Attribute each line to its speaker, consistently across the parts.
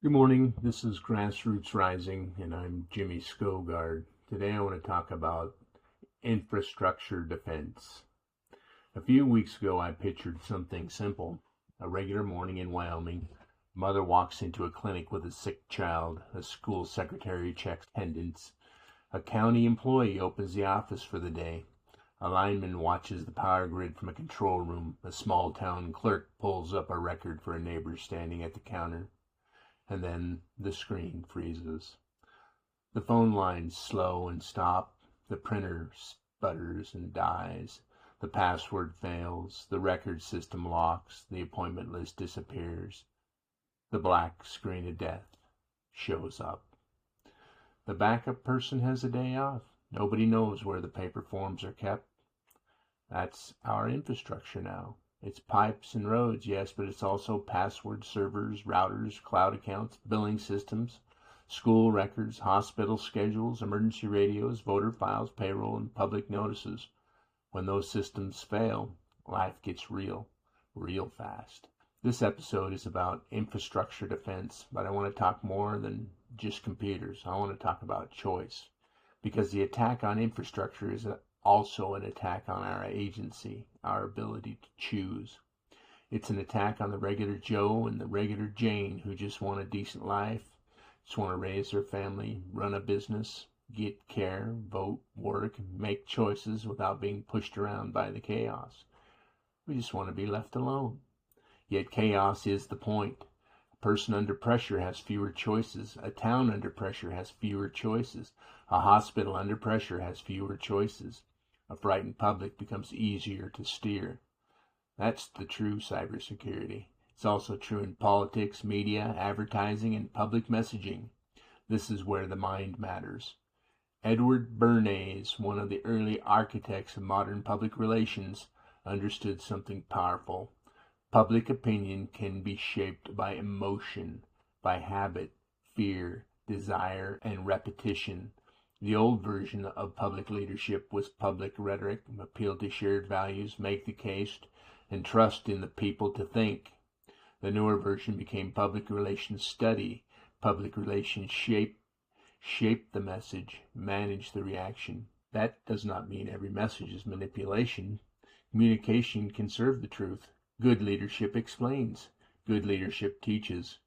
Speaker 1: Good morning. This is Grassroots Rising, and I'm Jimmy Skogard. Today I want to talk about infrastructure defense. A few weeks ago, I pictured something simple. A regular morning in Wyoming. Mother walks into a clinic with a sick child. A school secretary checks attendance. A county employee opens the office for the day. A lineman watches the power grid from a control room. A small town clerk pulls up a record for a neighbor standing at the counter. And then the screen freezes. The phone lines slow and stop. The printer sputters and dies. The password fails. The record system locks. The appointment list disappears. The black screen of death shows up. The backup person has a day off. Nobody knows where the paper forms are kept. That's our infrastructure now. It's pipes and roads, yes, but it's also password servers, routers, cloud accounts, billing systems, school records, hospital schedules, emergency radios, voter files, payroll, and public notices. When those systems fail, life gets real fast. This episode is about infrastructure defense, but I want to talk more than just computers. I want to talk about choice, because the attack on infrastructure is also an attack on our agency, our ability to choose. It's an attack on the regular Joe and the regular Jane who just want a decent life, just want to raise their family, run a business, get care, vote, work, make choices without being pushed around by the chaos. We just want to be left alone. Yet chaos is the point. A person under pressure has fewer choices. A town under pressure has fewer choices. A hospital under pressure has fewer choices. A frightened public becomes easier to steer. That's the true cybersecurity. It's also true in politics, media, advertising, and public messaging. This is where the mind matters. Edward Bernays, one of the early architects of modern public relations, understood something powerful. Public opinion can be shaped by emotion, by habit, fear, desire, and repetition. The old version of public leadership was public rhetoric, appeal to shared values, make the case, and trust in the people to think. The newer version became public relations study. Public relations shape the message, manage the reaction. That does not mean every message is manipulation. Communication can serve the truth. Good leadership explains. Good leadership teaches.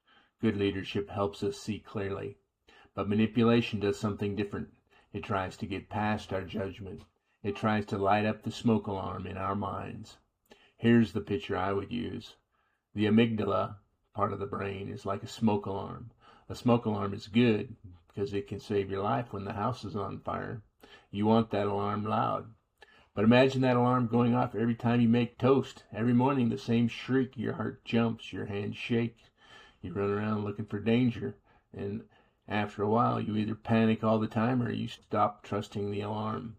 Speaker 1: Good leadership helps us see clearly. But manipulation does something different. It tries to get past our judgment. It tries to light up the smoke alarm in our minds. Here's the picture I would use. The amygdala, part of the brain, is like a smoke alarm. A smoke alarm is good because it can save your life when the house is on fire. You want that alarm loud. But imagine that alarm going off every time you make toast. Every morning the same shriek, your heart jumps, your hands shake. You run around looking for danger, and after a while you either panic all the time or you stop trusting the alarm.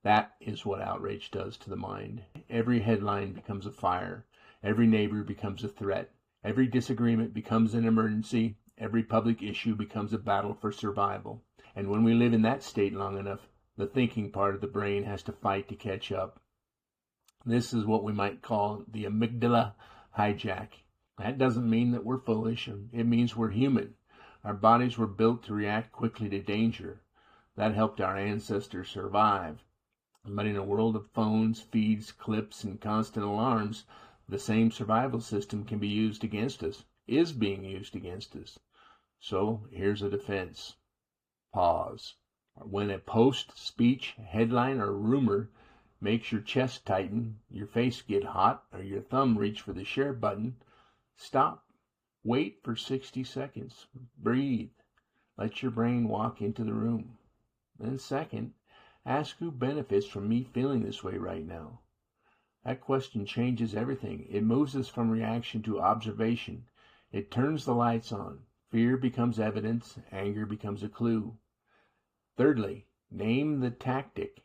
Speaker 1: That is what outrage does to the mind. Every headline becomes a fire. Every neighbor becomes a threat. Every disagreement becomes an emergency. Every public issue becomes a battle for survival. And when we live in that state long enough, the thinking part of the brain has to fight to catch up. This is what we might call the amygdala hijack. That doesn't mean that we're foolish. It means we're human. Our bodies were built to react quickly to danger. That helped our ancestors survive. But in a world of phones, feeds, clips, and constant alarms, the same survival system can be used against us, is being used against us. So here's a defense. Pause. When a post, speech, headline, or rumor makes your chest tighten, your face get hot, or your thumb reach for the share button, stop. Wait for 60 seconds. Breathe. Let your brain walk into the room. Then second, ask who benefits from me feeling this way right now. That question changes everything. It moves us from reaction to observation. It turns the lights on. Fear becomes evidence. Anger becomes a clue. Thirdly, name the tactic.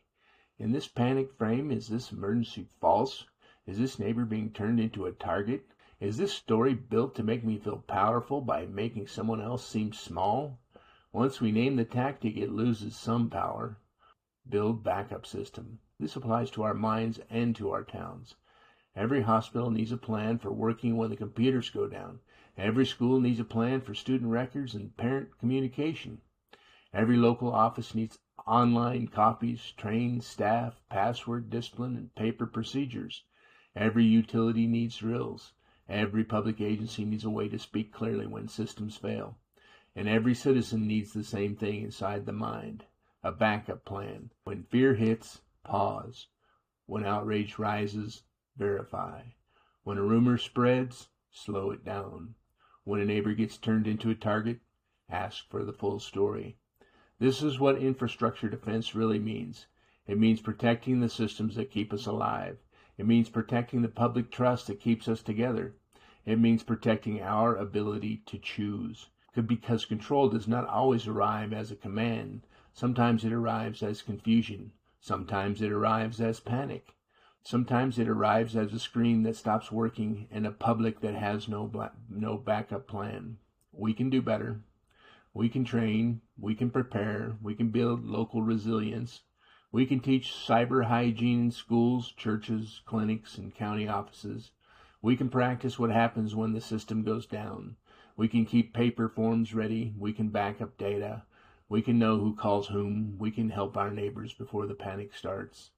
Speaker 1: In this panic frame, is this emergency false? Is this neighbor being turned into a target? Is this story built to make me feel powerful by making someone else seem small? Once we name the tactic, it loses some power. Build backup system. This applies to our minds and to our towns. Every hospital needs a plan for working when the computers go down. Every school needs a plan for student records and parent communication. Every local office needs online copies, trained staff, password discipline, and paper procedures. Every utility needs drills. Every public agency needs a way to speak clearly when systems fail. And every citizen needs the same thing inside the mind, a backup plan. When fear hits, pause. When outrage rises, verify. When a rumor spreads, slow it down. When a neighbor gets turned into a target, ask for the full story. This is what infrastructure defense really means. It means protecting the systems that keep us alive. It means protecting the public trust that keeps us together. It means protecting our ability to choose. Because control does not always arrive as a command. Sometimes it arrives as confusion. Sometimes it arrives as panic. Sometimes it arrives as a screen that stops working and a public that has no backup plan. We can do better. We can train. We can prepare. We can build local resilience. We can teach cyber hygiene in schools, churches, clinics, and county offices. We can practice what happens when the system goes down. We can keep paper forms ready. We can back up data. We can know who calls whom. We can help our neighbors before the panic starts.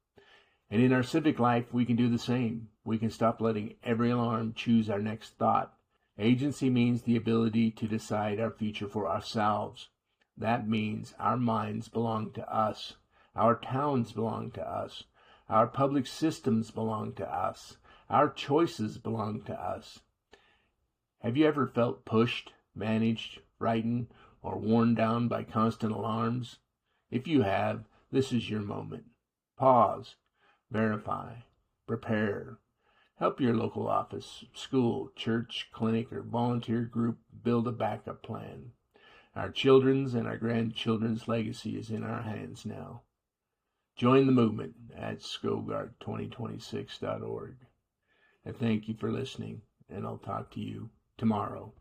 Speaker 1: And in our civic life, we can do the same. We can stop letting every alarm choose our next thought. Agency means the ability to decide our future for ourselves. That means our minds belong to us. Our towns belong to us. Our public systems belong to us. Our choices belong to us. Have you ever felt pushed, managed, frightened, or worn down by constant alarms? If you have, this is your moment. Pause. Verify. Prepare. Help your local office, school, church, clinic, or volunteer group build a backup plan. Our children's and our grandchildren's legacy is in our hands now. Join the movement at ScoGuard2026.org. And thank you for listening, and I'll talk to you tomorrow.